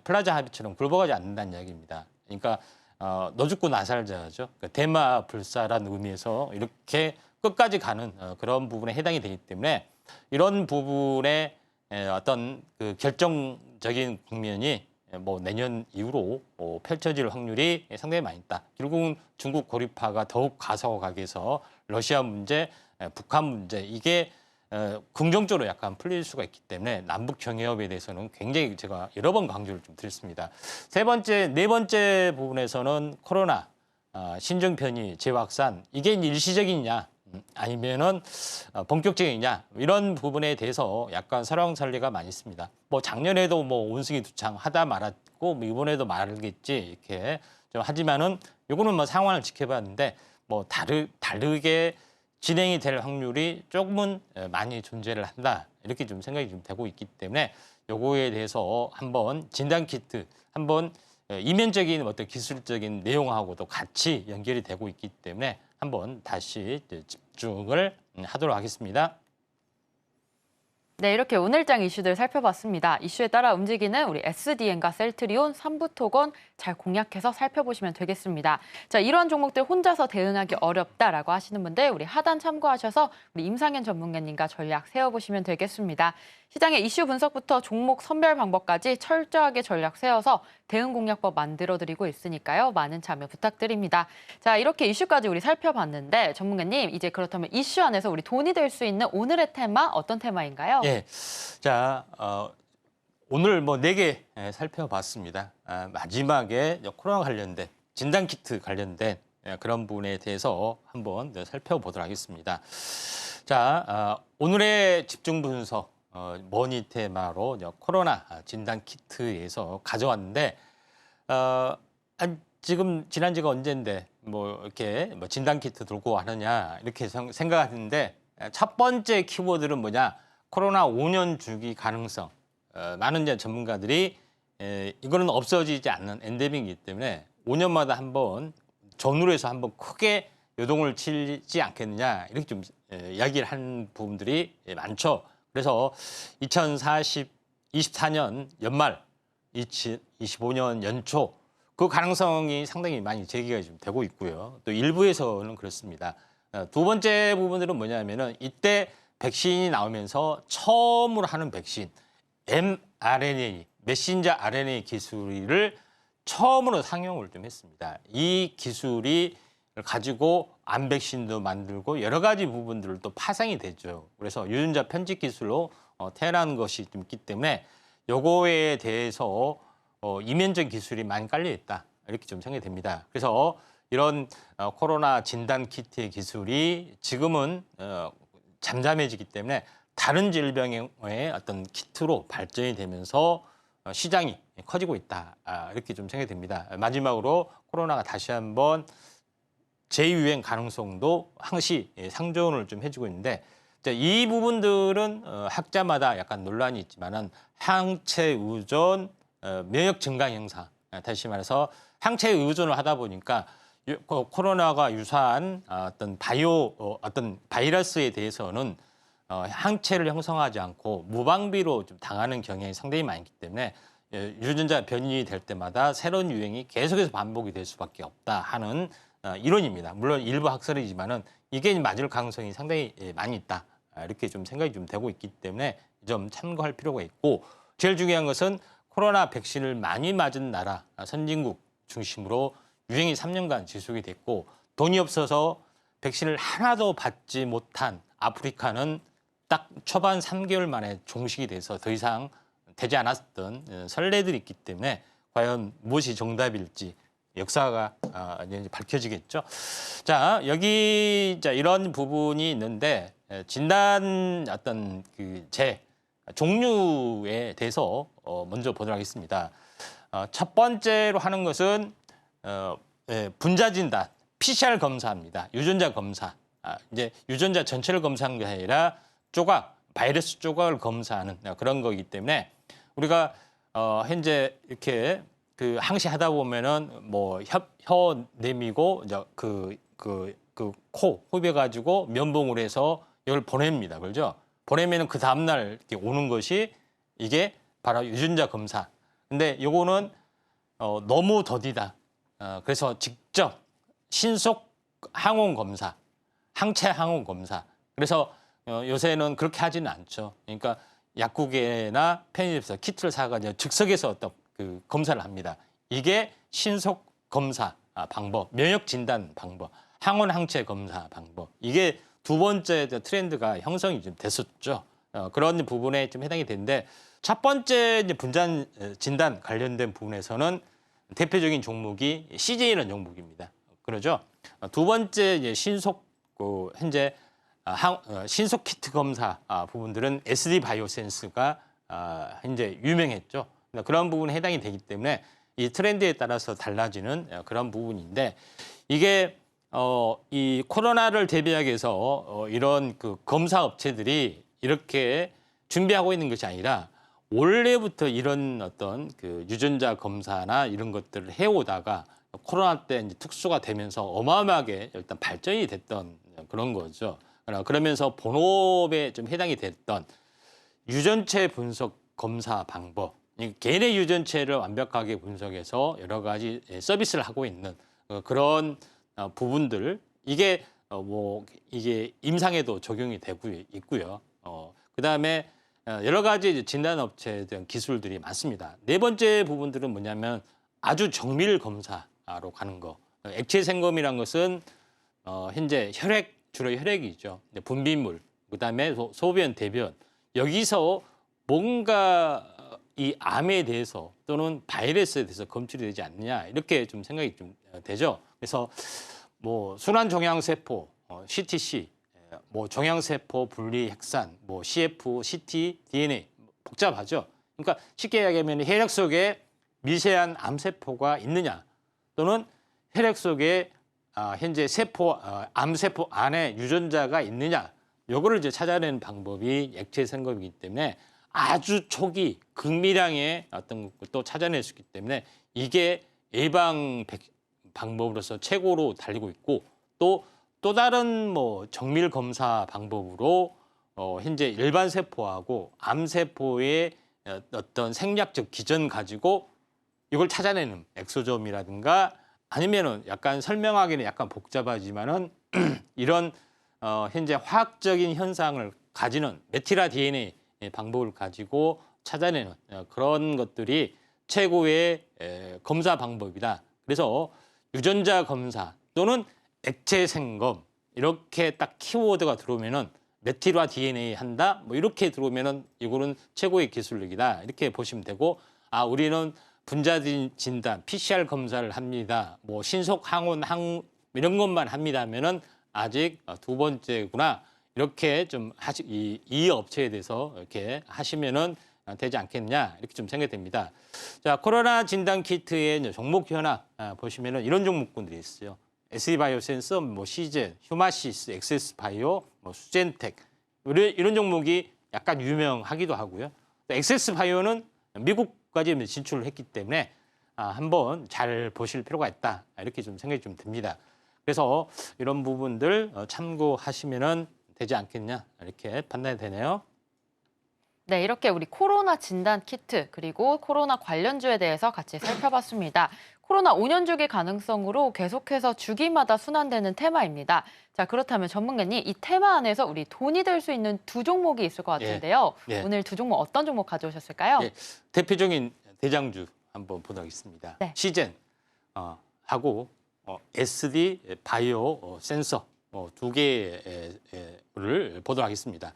플라자 합의처럼 굴복하지 않는다는 이야기입니다. 그러니까 너 죽고 나 살자죠. 그러니까 대마 불사라는 의미에서 이렇게 끝까지 가는 그런 부분에 해당이 되기 때문에 이런 부분에 어떤 그 결정적인 국면이 뭐 내년 이후로 펼쳐질 확률이 상당히 많이 있다. 결국은 중국 고립화가 더욱 가속하게 해서 러시아 문제, 북한 문제 이게 긍정적으로 약간 풀릴 수가 있기 때문에 남북 경협에 대해서는 굉장히 제가 여러 번 강조를 좀 드렸습니다. 네 번째 부분에서는 코로나 신종 변이 재확산 이게 일시적이냐 아니면은 본격적이냐 이런 부분에 대해서 약간 설왕설래가 많이 있습니다. 뭐 작년에도 뭐 원숭이 두창 하다 말았고 뭐 이번에도 말겠지 이렇게 좀 하지만은 요거는 뭐 상황을 지켜봤는데 뭐 다르게 진행이 될 확률이 조금은 많이 존재를 한다. 이렇게 좀 생각이 좀 되고 있기 때문에 요거에 대해서 한번 진단키트 한번 이면적인 어떤 기술적인 내용하고도 같이 연결이 되고 있기 때문에 한번 다시 집중을 하도록 하겠습니다. 네, 이렇게 오늘장 이슈들 살펴봤습니다. 이슈에 따라 움직이는 우리 SDN과 셀트리온, 삼부토건 잘 공략해서 살펴보시면 되겠습니다. 자, 이런 종목들 혼자서 대응하기 어렵다라고 하시는 분들 우리 하단 참고하셔서 우리 임상현 전문가님과 전략 세워보시면 되겠습니다. 시장의 이슈 분석부터 종목 선별 방법까지 철저하게 전략 세워서 대응 공략법 만들어드리고 있으니까요. 많은 참여 부탁드립니다. 자, 이렇게 이슈까지 우리 살펴봤는데 전문가님, 이제 그렇다면 이슈 안에서 우리 돈이 될 수 있는 오늘의 테마 어떤 테마인가요? 예, 자 오늘 뭐 4개 살펴봤습니다. 마지막에 코로나 관련된 진단키트 관련된 그런 부분에 대해서 한번 살펴보도록 하겠습니다. 자, 오늘의 집중 분석 머니 테마로 코로나 진단키트에서 가져왔는데 지금 지난지가 언젠데 뭐 이렇게 뭐 진단키트 들고 하느냐 이렇게 생각하는데 첫 번째 키워드는 뭐냐? 코로나 5년 주기 가능성. 많은 이제 전문가들이 이거는 없어지지 않는 엔데믹이기 때문에 5년마다 한번 전후에서 한번 크게 요동을 치지 않겠느냐 이렇게 좀 이야기를 한 부분들이 많죠. 그래서 2024년 연말, 2025년 연초 그 가능성이 상당히 많이 제기가 좀 되고 있고요. 또 일부에서는 그렇습니다. 두 번째 부분들은 뭐냐면은 이때 백신이 나오면서 처음으로 하는 백신 mRNA, 메신저 RNA 기술을 처음으로 상용을 좀 했습니다. 이 기술이 가지고 암 백신도 만들고 여러 가지 부분들을 또 파생이 되죠. 그래서 유전자 편집 기술로 태어난 것이 좀 있기 때문에 요거에 대해서 이면적 기술이 많이 깔려 있다. 이렇게 좀 생각이 됩니다. 그래서 이런 코로나 진단 키트의 기술이 지금은 잠잠해지기 때문에 다른 질병의 어떤 키트로 발전이 되면서 시장이 커지고 있다. 이렇게 좀 생각이 됩니다. 마지막으로 코로나가 다시 한번 재유행 가능성도 항시 상존을 좀 해주고 있는데 이 부분들은 학자마다 약간 논란이 있지만은 항체 의존, 면역 증강 현상. 다시 말해서 항체 의존을 하다 보니까 코로나가 유사한 어떤 바이러스에 대해서는 항체를 형성하지 않고 무방비로 좀 당하는 경향이 상당히 많기 때문에 유전자 변이될 때마다 새로운 유행이 계속해서 반복이 될 수밖에 없다 하는 이론입니다. 물론 일부 학설이지만은 이게 맞을 가능성이 상당히 많이 있다. 이렇게 좀 생각이 좀 되고 있기 때문에 좀 참고할 필요가 있고 제일 중요한 것은 코로나 백신을 많이 맞은 나라, 선진국 중심으로 유행이 3년간 지속이 됐고 돈이 없어서 백신을 하나도 받지 못한 아프리카는 딱 초반 3개월 만에 종식이 돼서 더 이상 되지 않았던 선례들이 있기 때문에 과연 무엇이 정답일지 역사가 이제 밝혀지겠죠. 자, 여기 이런 부분이 있는데 진단 어떤 종류에 대해서 먼저 보도록 하겠습니다. 첫 번째로 하는 것은 분자 진단, PCR 검사입니다. 유전자 검사. 이제 유전자 전체를 검사하는 게 아니라 바이러스 조각을 검사하는 그런 거기 때문에 우리가 현재 이렇게 항시하다 보면은 뭐 혀 내미고 이제 코 호흡해 가지고 면봉을 해서 이걸 보냅니다. 그렇죠? 보내면은 그 다음 날 이렇게 오는 것이 이게 바로 유전자 검사. 근데 요거는 너무 더디다. 그래서 직접 신속 항원 검사, 항체 항원 검사. 그래서 요새는 그렇게 하지는 않죠. 그러니까 약국이나 편의점에서 키트를 사가지고 즉석에서 어떤 검사를 합니다. 이게 신속 검사 방법, 면역 진단 방법, 항원 항체 검사 방법. 이게 두 번째 트렌드가 형성이 좀 됐었죠. 그런 부분에 좀 해당이 되는데 첫 번째 이제 분자 진단 관련된 부분에서는 대표적인 종목이 CJ라는 종목입니다. 그러죠. 두 번째 이제 신속 현재 신속 키트 검사 부분들은 SD 바이오센스가 현재 유명했죠. 그런 부분에 해당이 되기 때문에 이 트렌드에 따라서 달라지는 그런 부분인데 이게 이 코로나를 대비하기 위해서 이런 검사 업체들이 이렇게 준비하고 있는 것이 아니라 원래부터 이런 어떤 유전자 검사나 이런 것들을 해오다가 코로나 때 이제 특수가 되면서 어마어마하게 일단 발전이 됐던 그런 거죠. 그러면서 본업에 좀 해당이 됐던 유전체 분석 검사 방법, 개인의 유전체를 완벽하게 분석해서 여러 가지 서비스를 하고 있는 그런 부분들 이게 이게 임상에도 적용이 되고 있고요. 그다음에 여러 가지 진단 업체에 대한 기술들이 많습니다. 네 번째 부분들은 뭐냐면 아주 정밀 검사로 가는 거. 액체 생검이란 것은 현재 주로 혈액이죠. 분비물, 그다음에 소변, 대변. 여기서 뭔가 이 암에 대해서 또는 바이러스에 대해서 검출이 되지 않느냐 이렇게 좀 생각이 좀 되죠. 그래서 뭐 순환 종양세포, CTC, 뭐 종양세포 분리 핵산, 뭐 CF, CT, DNA 복잡하죠. 그러니까 쉽게 이야기하면 혈액 속에 미세한 암세포가 있느냐 또는 혈액 속에 현재 암세포 안에 유전자가 있느냐 요거를 이제 찾아내는 방법이 액체 생검이기 때문에 아주 초기 극미량의 어떤 것도 찾아낼 수 있기 때문에 이게 예방 방법으로서 최고로 달리고 있고 또 다른 뭐 정밀 검사 방법으로 현재 일반 세포하고 암세포의 어떤 생략적 기전 가지고 이걸 찾아내는 엑소점이라든가 아니면은 약간 설명하기는 약간 복잡하지만은 이런 현재 화학적인 현상을 가지는 메티라 DNA 방법을 가지고 찾아내는 그런 것들이 최고의 검사 방법이다. 그래서 유전자 검사 또는 액체 생검 이렇게 딱 키워드가 들어오면은 메티라 DNA 한다 뭐 이렇게 들어오면은 이거는 최고의 기술력이다 이렇게 보시면 되고 우리는 분자 진단 PCR 검사를 합니다. 뭐 신속 항원 이런 것만 합니다 하면은 아직 두 번째구나 이렇게 좀 이 업체에 대해서 이렇게 하시면은 되지 않겠냐 이렇게 좀 생각됩니다. 자, 코로나 진단 키트의 종목 현황 보시면은 이런 종목군들이 있어요. SD바이오센스, 뭐 시젠, 휴마시스, 엑세스바이오, 뭐 수젠텍 이런 종목이 약간 유명하기도 하고요. 엑세스바이오는 미국까지 진출을 했기 때문에 한번 잘 보실 필요가 있다 이렇게 좀 생각이 좀 듭니다. 그래서 이런 부분들 참고하시면은 되지 않겠냐 이렇게 판단이 되네요. 네, 이렇게 우리 코로나 진단 키트 그리고 코로나 관련주에 대해서 같이 살펴봤습니다. 코로나 5년 주기 가능성으로 계속해서 주기마다 순환되는 테마입니다. 자, 그렇다면 전문가님, 이 테마 안에서 우리 돈이 될 수 있는 두 종목이 있을 것 같은데요. 예. 오늘 두 종목 어떤 종목 가져오셨을까요? 예, 대표적인 대장주 한번 보도록 하겠습니다. 네. 시젠 하고 SD 바이오 센서 두 개를 보도록 하겠습니다.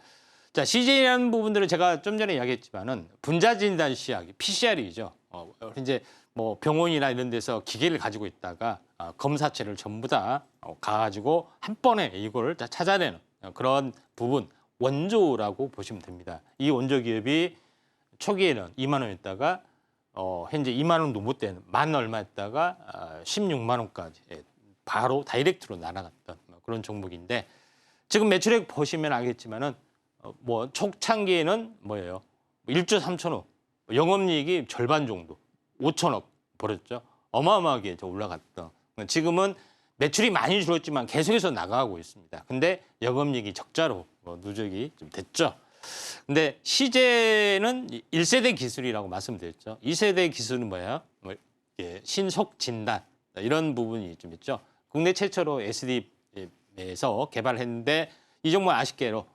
자, 시젠이라는 부분들은 제가 좀 전에 이야기했지만은 분자 진단 시약, PCR이죠. 이제 뭐 병원이나 이런 데서 기계를 가지고 있다가 검사체를 전부 다 가가지고 한 번에 이걸 다 찾아내는 그런 부분 원조라고 보시면 됩니다. 이 원조 기업이 초기에는 2만 원이었다가 현재 2만 원도 못 되는 만 얼마였다가 16만 원까지 바로 다이렉트로 날아갔던 그런 종목인데 지금 매출액 보시면 알겠지만은 뭐 초창기에는 뭐예요? 1조 3천억, 영업이익이 절반 정도, 5천억 벌었죠. 어마어마하게 올라갔던. 지금은 매출이 많이 줄었지만 계속해서 나가고 있습니다. 근데 영업이익이 적자로 누적이 좀 됐죠. 근데 시제는 1세대 기술이라고 말씀드렸죠. 2세대 기술은 뭐예요? 신속 진단 이런 부분이 좀 있죠. 국내 최초로 SD에서 개발했는데 이 종목 아쉽게도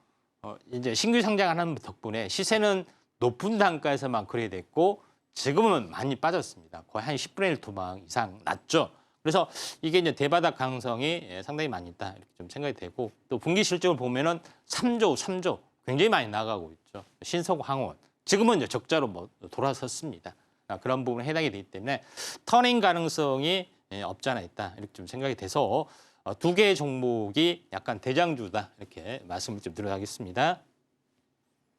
이제 신규 상장하는 덕분에 시세는 높은 단가에서만 거래가 됐고 지금은 많이 빠졌습니다. 거의 한 10분의 1 토막 이상 났죠. 그래서 이게 이제 대바닥 가능성이 상당히 많이 있다 이렇게 좀 생각이 되고 또 분기 실적을 보면은 3조 굉장히 많이 나가고 있죠. 신속항원 지금은 이제 적자로 돌아섰습니다. 그런 부분에 해당이 되기 때문에 터닝 가능성이 없지 않아 있다 이렇게 좀 생각이 돼서 두 개의 종목이 약간 대장주다 이렇게 말씀을 좀 드려야겠습니다.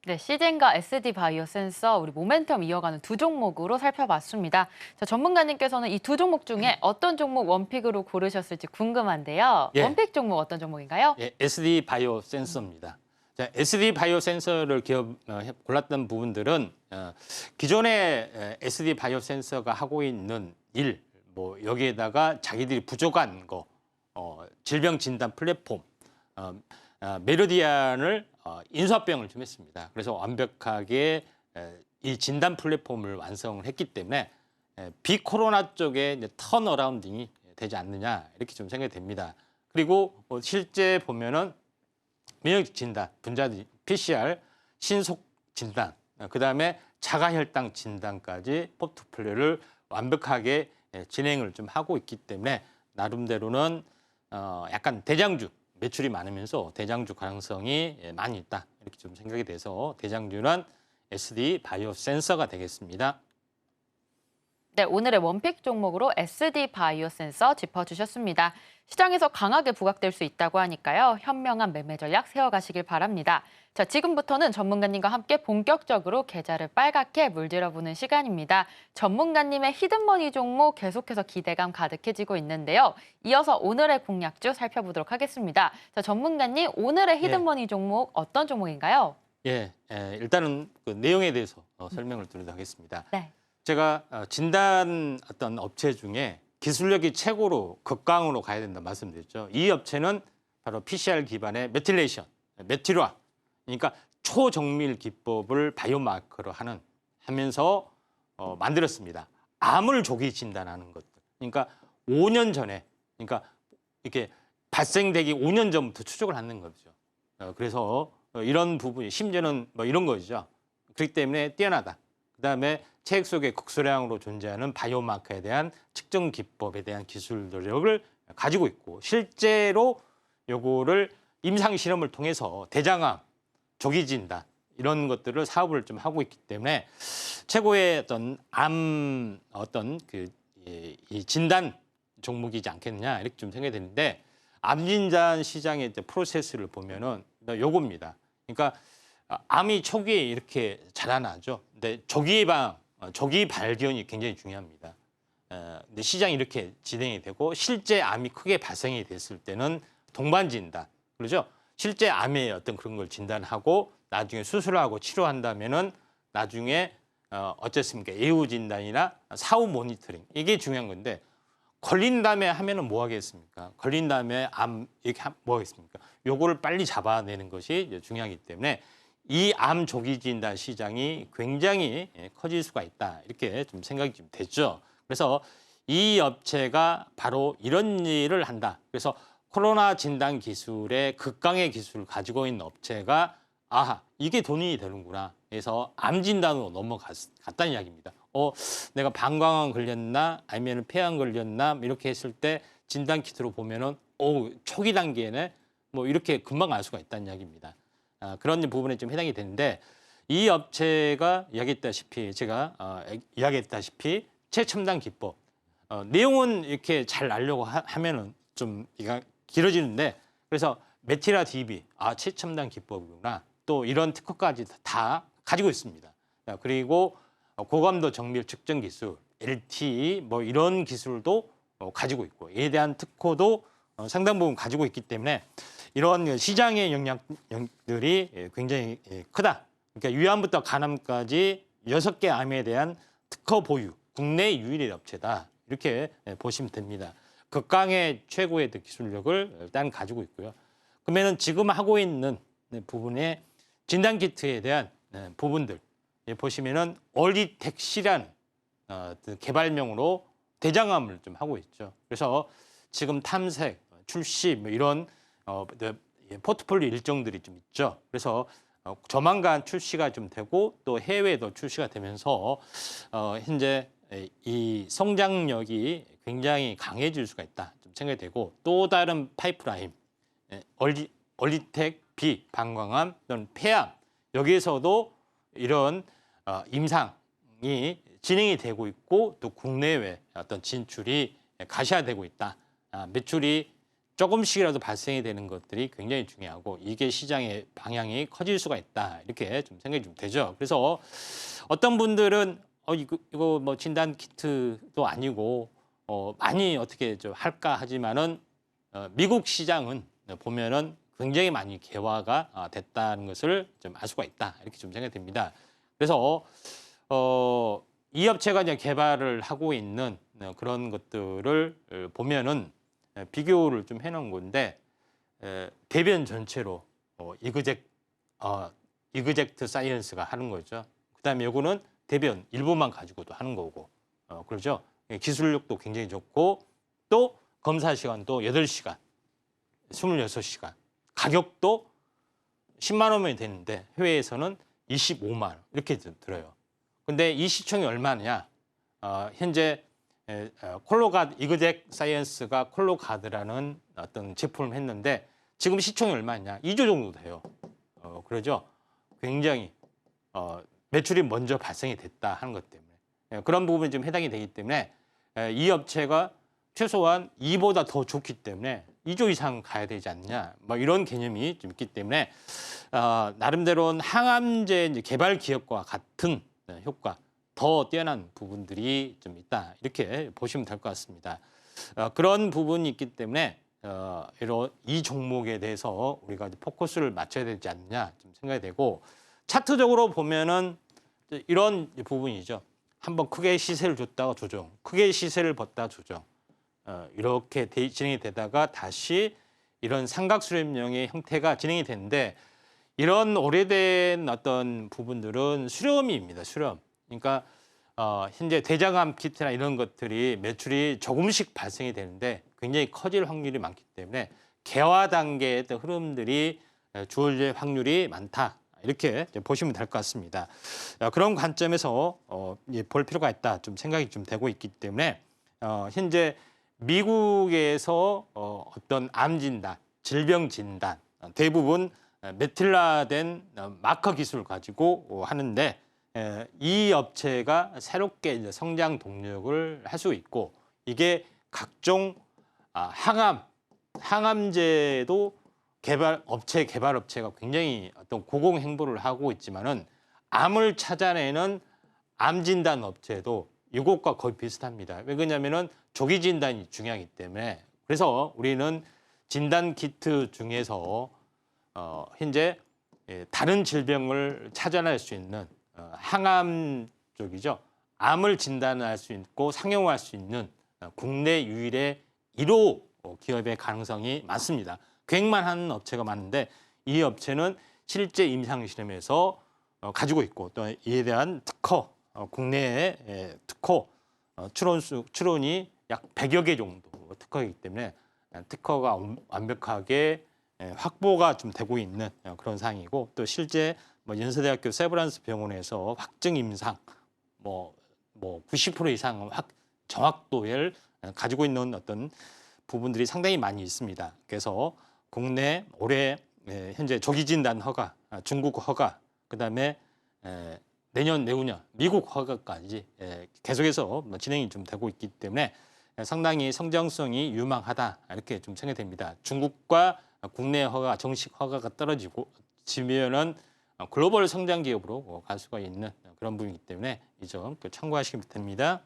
네, 시젠과 SD 바이오 센서 우리 모멘텀 이어가는 두 종목으로 살펴봤습니다. 자, 전문가님께서는 이 두 종목 중에 어떤 종목 원픽으로 고르셨을지 궁금한데요. 예. 원픽 종목 어떤 종목인가요? 예, SD 바이오 센서입니다. 자, SD 바이오 센서를 골랐던 부분들은 기존의 SD 바이오 센서가 하고 있는 일, 뭐 여기에다가 자기들이 부족한 거, 질병 진단 플랫폼, 메르디안을 인수합병을 좀 했습니다. 그래서 완벽하게 이 진단 플랫폼을 완성을 했기 때문에 비코로나 쪽에 이제 턴어라운딩이 되지 않느냐 이렇게 좀 생각이 됩니다. 그리고 실제 보면은 면역 진단, 분자 PCR, 신속 진단, 그다음에 자가혈당 진단까지 포트폴리오를 완벽하게 진행을 좀 하고 있기 때문에 나름대로는 약간 대장주 매출이 많으면서 대장주 가능성이 많이 있다 이렇게 좀 생각이 돼서 대장주는 SD 바이오 센서가 되겠습니다. 네, 오늘의 원픽 종목으로 SD 바이오 센서 짚어주셨습니다. 시장에서 강하게 부각될 수 있다고 하니까요. 현명한 매매 전략 세워가시길 바랍니다. 자, 지금부터는 전문가님과 함께 본격적으로 계좌를 빨갛게 물들여보는 시간입니다. 전문가님의 히든머니 종목 계속해서 기대감 가득해지고 있는데요. 이어서 오늘의 공략주 살펴보도록 하겠습니다. 자, 전문가님, 오늘의 히든머니 종목 어떤 종목인가요? 예, 일단은 그 내용에 대해서 설명을 드리도록 하겠습니다. 네. 제가 진단 어떤 업체 중에 기술력이 최고로 극강으로 가야 된다 말씀드렸죠. 이 업체는 바로 PCR 기반의 메틸레이션, 메틸화, 그러니까 초정밀 기법을 바이오마커로 하면서 만들었습니다. 암을 조기 진단하는 것들. 그러니까 5년 전에, 그러니까 이렇게 발생되기 5년 전부터 추적을 하는 거죠. 그래서 이런 부분이 심지어는 뭐 이런 거죠. 그렇기 때문에 뛰어나다. 그다음에 체액 속에 극소량으로 존재하는 바이오마커에 대한 측정 기법에 대한 기술 노력을 가지고 있고 실제로 요거를 임상 실험을 통해서 대장암, 조기 진단 이런 것들을 사업을 좀 하고 있기 때문에 최고의 암 이 진단 종목이지 않겠냐 이렇게 좀 생각이 드는데 암 진단 시장의 이제 프로세스를 보면은 요겁니다. 그러니까 암이 초기에 이렇게 자라나죠. 근데 조기 예방, 조기 발견이 굉장히 중요합니다. 근데 시장이 이렇게 진행이 되고 실제 암이 크게 발생이 됐을 때는 동반 진단, 그렇죠? 실제 암의 어떤 그런 걸 진단하고 나중에 수술하고 치료한다면은 나중에 어쨌습니까? 예후 진단이나 사후 모니터링 이게 중요한 건데 걸린 다음에 하면은 뭐 하겠습니까? 걸린 다음에 암 이렇게 뭐 하겠습니까? 요거를 빨리 잡아내는 것이 이제 중요하기 때문에 이 암 조기 진단 시장이 굉장히 커질 수가 있다. 이렇게 좀 생각이 좀 되죠. 그래서 이 업체가 바로 이런 일을 한다. 그래서 코로나 진단 기술의 극강의 기술을 가지고 있는 업체가 아하, 이게 돈이 되는구나. 그래서 암 진단으로 넘어갔다는 이야기입니다. 내가 방광암 걸렸나 아니면 폐암 걸렸나 이렇게 했을 때 진단 키트로 보면은 초기 단계에는 뭐 이렇게 금방 알 수가 있다는 이야기입니다. 그런 부분에 좀 해당이 되는데 이 업체가 이야기했다시피 제가 이야기했다시피 최첨단 기법 내용은 이렇게 잘 알려고 하면은 좀 길어지는데 그래서 메티라 DB 최첨단 기법이구나 또 이런 특허까지 다 가지고 있습니다. 그리고 고감도 정밀 측정 기술 LTE 뭐 이런 기술도 가지고 있고 이에 대한 특허도 상당 부분 가지고 있기 때문에 이런 시장의 영향들이 굉장히 크다. 그러니까 유암부터 간암까지 6개 암에 대한 특허 보유, 국내 유일의 업체다. 이렇게 보시면 됩니다. 극강의 최고의 기술력을 일단 가지고 있고요. 그러면은 지금 하고 있는 부분의 진단키트에 대한 부분들 보시면은 얼리텍시라는 개발명으로 대장암을 좀 하고 있죠. 그래서 지금 탐색, 출시 뭐 이런 포트폴리오 일정들이 좀 있죠. 그래서 조만간 출시가 좀 되고 또 해외에도 출시가 되면서 현재 이 성장력이 굉장히 강해질 수가 있다. 좀 생각이 되고 또 다른 파이프라인 얼리텍 B 방광암 또는 폐암 여기에서도 이런 임상이 진행이 되고 있고 또 국내외 어떤 진출이 가시화되고 있다. 매출이 조금씩이라도 발생이 되는 것들이 굉장히 중요하고 이게 시장의 방향이 커질 수가 있다. 이렇게 좀 생각이 좀 되죠. 그래서 어떤 분들은 이거 뭐 진단 키트도 아니고 많이 어떻게 좀 할까 하지만은 미국 시장은 보면은 굉장히 많이 개화가 됐다는 것을 좀 알 수가 있다. 이렇게 좀 생각이 됩니다. 그래서 이 업체가 이제 개발을 하고 있는 그런 것들을 보면은 비교를 좀 해놓은 건데 대변 전체로 이그젝트 사이언스가 하는 거죠. 그다음에 요거는 대변 일부만 가지고도 하는 거고 그렇죠. 기술력도 굉장히 좋고 또 검사 시간도 8시간, 26시간, 가격도 10만 원이 되는데 해외에서는 25만 원 이렇게 들어요. 근데 이 시총이 얼마냐? 현재 콜로가드 이그젝 사이언스가 콜로가드라는 어떤 제품을 했는데 지금 시총이 얼마냐? 2조 정도 돼요. 그러죠. 굉장히 매출이 먼저 발생이 됐다 하는 것 때문에 그런 부분이 좀 해당이 되기 때문에 이 업체가 최소한 2보다 더 좋기 때문에 2조 이상 가야 되지 않느냐 뭐 이런 개념이 좀 있기 때문에 나름대로는 항암제 이제 개발 기업과 같은 효과 더 뛰어난 부분들이 좀 있다 이렇게 보시면 될 것 같습니다. 그런 부분이 있기 때문에 이 종목에 대해서 우리가 포커스를 맞춰야 되지 않느냐 좀 생각이 되고 차트적으로 보면은 이런 부분이죠. 한번 크게 시세를 줬다가 조정, 크게 시세를 벗다 조정 이렇게 진행이 되다가 다시 이런 삼각수렴형의 형태가 진행이 되는데 이런 오래된 어떤 부분들은 수렴입니다. 수렴. 그러니까 현재 대장암 키트나 이런 것들이 매출이 조금씩 발생이 되는데 굉장히 커질 확률이 많기 때문에 개화 단계의 흐름들이 주어질 확률이 많다. 이렇게 보시면 될 것 같습니다. 그런 관점에서 볼 필요가 있다. 좀 생각이 좀 되고 있기 때문에 현재 미국에서 어떤 암 진단, 질병 진단 대부분 메틸라된 마커 기술을 가지고 하는데 이 업체가 새롭게 이제 성장 동력을 할 수 있고 이게 각종 항암제도 개발 업체가 굉장히 어떤 고공 행보를 하고 있지만은 암을 찾아내는 암 진단 업체도 이것과 거의 비슷합니다. 왜 그러냐면은 조기 진단이 중요하기 때문에 그래서 우리는 진단 키트 중에서 현재 다른 질병을 찾아낼 수 있는 항암 쪽이죠. 암을 진단할 수 있고 상용화할 수 있는 국내 유일의 1호 기업의 가능성이 많습니다. 계획만 하는 업체가 많은데 이 업체는 실제 임상 실험에서 가지고 있고 또 이에 대한 특허, 국내의 특허 추론이 약 100여 개 정도 특허이기 때문에 특허가 완벽하게 확보가 좀 되고 있는 그런 상황이고 또 실제 뭐 연세대학교 세브란스 병원에서 확증 임상 뭐 90% 이상 정확도를 가지고 있는 어떤 부분들이 상당히 많이 있습니다. 그래서 국내 올해 현재 조기 진단 허가, 중국 허가, 그다음에 내년, 내후년 미국 허가까지 계속해서 진행이 좀 되고 있기 때문에 상당히 성장성이 유망하다 이렇게 좀 생각됩니다. 중국과 국내 허가, 정식 허가가 떨어지면은 글로벌 성장 기업으로 갈 수가 있는 그런 부분이기 때문에 이 점 참고하시면 됩니다.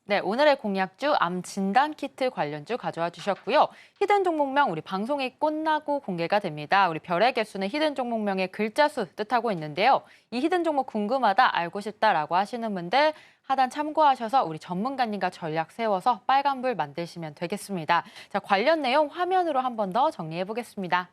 네, 오늘의 공약주 암 진단 키트 관련주 가져와 주셨고요. 히든 종목명 우리 방송이 끝나고 공개가 됩니다. 우리 별의 개수는 히든 종목명의 글자 수 뜻하고 있는데요. 이 히든 종목 궁금하다, 알고 싶다라고 하시는 분들 하단 참고하셔서 우리 전문가님과 전략 세워서 빨간불 만드시면 되겠습니다. 자, 관련 내용 화면으로 한 번 더 정리해 보겠습니다.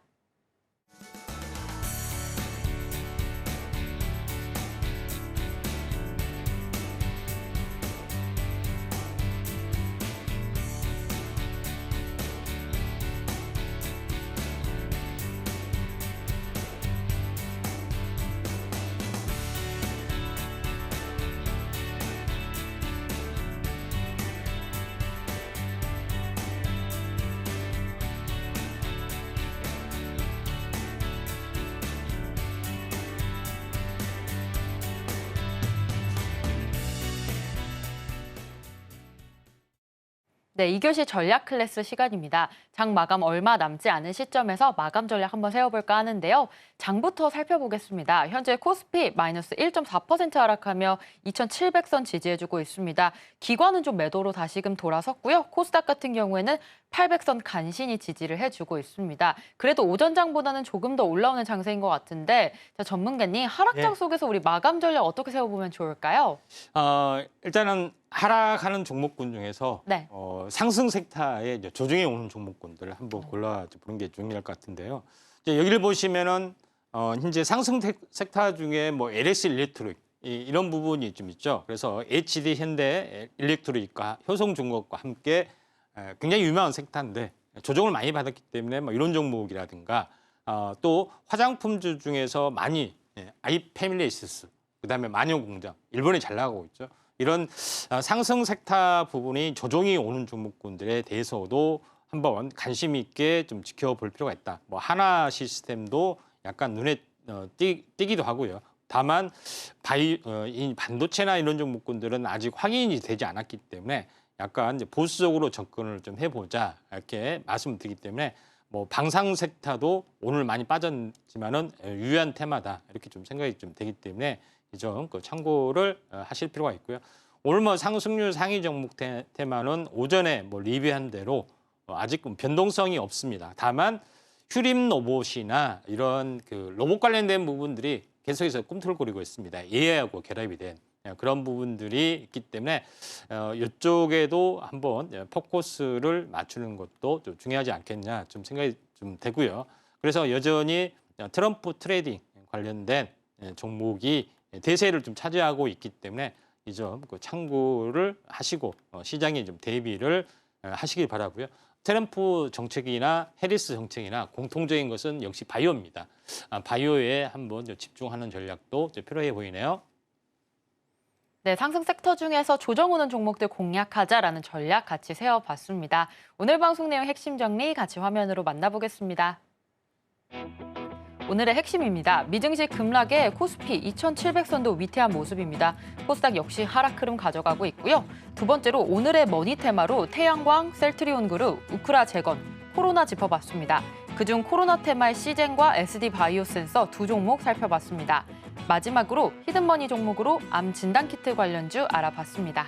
네, 2교시 전략 클래스 시간입니다. 장 마감 얼마 남지 않은 시점에서 마감 전략 한번 세워볼까 하는데요. 장부터 살펴보겠습니다. 현재 코스피 마이너스 1.4% 하락하며 2,700선 지지해주고 있습니다. 기관은 좀 매도로 다시금 돌아섰고요. 코스닥 같은 경우에는 800선 간신히 지지를 해주고 있습니다. 그래도 오전장보다는 조금 더 올라오는 장세인 것 같은데 자, 전문가님, 하락장 속에서 우리 마감 전략 어떻게 세워보면 좋을까요? 일단은 하락하는 종목군 중에서 네. 상승 섹터에 이제 조정해 오는 종목군들을 한번 골라 보는 게 중요할 것 같은데요. 이제 여기를 보시면은 현재 상승 섹터 중에 뭐 LS 일렉트로닉 이런 부분이 좀 있죠. 그래서 HD 현대 일렉트로닉과 효성중공업과 함께 굉장히 유명한 섹터인데 조정을 많이 받았기 때문에 뭐 이런 종목이라든가 또 화장품주 중에서 많이 아이패밀리시스 그다음에 마녀공장 일본이 잘 나가고 있죠. 이런 상승 섹터 부분이 조정이 오는 종목군들에 대해서도 한번 관심 있게 좀 지켜볼 필요가 있다. 뭐 하나 시스템도 약간 눈에 띄기도 하고요. 다만 이 반도체나 이런 종목군들은 아직 확인이 되지 않았기 때문에 약간 이제 보수적으로 접근을 좀 해보자 이렇게 말씀드리기 때문에 뭐 방산 섹터도 오늘 많이 빠졌지만은 유효한 테마다 이렇게 좀 생각이 좀 되기 때문에 이 점 참고를 하실 필요가 있고요. 오늘 뭐 상승률 상위 종목 테마는 오전에 뭐 리뷰한 대로 아직 변동성이 없습니다. 다만 휴림 로봇이나 이런 그 로봇 관련된 부분들이 계속해서 꿈틀거리고 있습니다. AI하고 결합이 된 그런 부분들이 있기 때문에 이쪽에도 한번 포커스를 맞추는 것도 좀 중요하지 않겠냐 좀 생각이 좀 되고요. 그래서 여전히 트럼프 트레이딩 관련된 종목이 대세를 좀 차지하고 있기 때문에 이 점 참고를 하시고 시장에 좀 대비를 하시길 바라고요. 트럼프 정책이나 해리스 정책이나 공통적인 것은 역시 바이오입니다. 바이오에 한번 집중하는 전략도 필요해 보이네요. 네, 상승 섹터 중에서 조정 오는 종목들 공략하자라는 전략 같이 세워봤습니다. 오늘 방송 내용 핵심 정리 같이 화면으로 만나보겠습니다. 오늘의 핵심입니다. 미증시 급락에 코스피 2,700선도 위태한 모습입니다. 코스닥 역시 하락 흐름 가져가고 있고요. 두 번째로 오늘의 머니 테마로 태양광, 셀트리온 그룹, 우크라 재건, 코로나 짚어봤습니다. 그중 코로나 테마의 시젠과 SD 바이오 센서 두 종목 살펴봤습니다. 마지막으로 히든머니 종목으로 암 진단키트 관련주 알아봤습니다.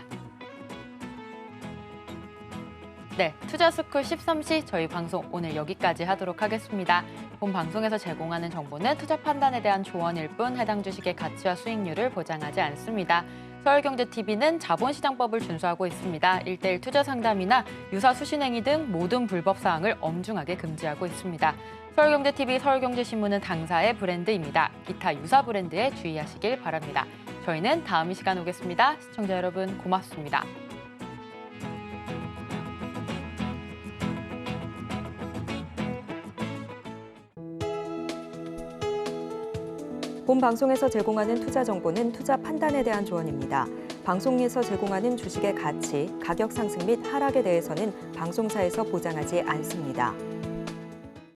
네, 투자스쿨 13시 저희 방송 오늘 여기까지 하도록 하겠습니다. 본 방송에서 제공하는 정보는 투자 판단에 대한 조언일 뿐 해당 주식의 가치와 수익률을 보장하지 않습니다. 서울경제TV는 자본시장법을 준수하고 있습니다. 1:1 투자 상담이나 유사 수신행위 등 모든 불법 사항을 엄중하게 금지하고 있습니다. 서울경제TV, 서울경제신문은 당사의 브랜드입니다. 기타 유사 브랜드에 주의하시길 바랍니다. 저희는 다음 이 시간 오겠습니다. 시청자 여러분 고맙습니다. 본 방송에서 제공하는 투자 정보는 투자 판단에 대한 조언입니다. 방송에서 제공하는 주식의 가치, 가격 상승 및 하락에 대해서는 방송사에서 보장하지 않습니다.